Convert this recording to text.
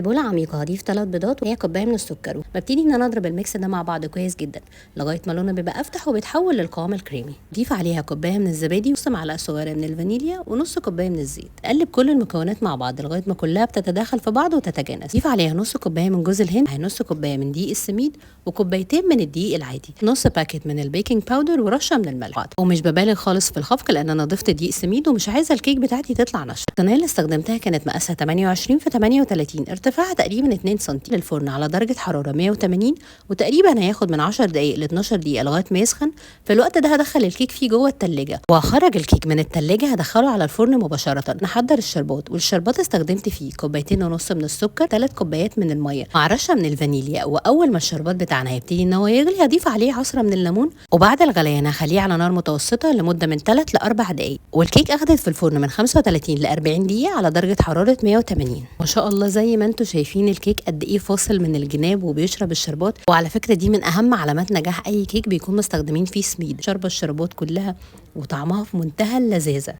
بولة عميقة هضيف 3 بيضات وهي كوباية من السكر، ببتدي ان انا اضرب الميكس ده مع بعض كويس جدا لغايه ما لونه بيبقى افتح وبيتحول للقوام الكريمي. ضيف عليها كوبايه من الزبادي ونص معلقه صغيره من الفانيليا ونص كوبايه من الزيت. قلب كل المكونات مع بعض لغايه ما كلها بتتداخل في بعض وتتجانس. ضيف عليها نص كوبايه من جوز الهند، نص كوبايه من دقيق السميد، وكوبايتين من الدقيق العادي، نص باكيت من البيكنج باودر، ورشه من الملح. ومش ببالغ خالص في الخفق لان انا ضفت دقيق سميد ومش عايزه الكيك بتاعتي تطلع ناشفه. الصينيه اللي استخدمتها كانت مقاسها 28 في 38، ارتفاعها تقريبا 2 سم. للفرن على درجه حراره 180، وتقريبا هياخد من 10 دقائق ل 12 دقيقه لغايه ما يسخن. في الوقت ده هدخل الكيك فيه جوه التلاجة، وهخرج الكيك من التلاجة هدخله على الفرن مباشره. نحضر الشربات، والشربات استخدمت فيه كوبايتين ونص من السكر، 3 كوبايات من الميه مع رشه من الفانيليا. واول ما الشربات بتاعنا هيبتدي ان هو يغلي هضيف عليه عصره من الليمون، وبعد الغليان هخليه على نار متوسطه لمده من 3 ل 4 دقائق. والكيك اخدت في الفرن من 35 ل 40 دقيقه على درجه حراره 180. ما شاء الله زي ما انتم شايفين الكيك قد ايه فاصل من الجناب وبيشرب الشربات. وعلى فكره دي من اهم علامات نجاح اي كيك بيكون مستخدمين فيه سميد، شرب الشربات كلها وطعمها في منتهى اللذاذه.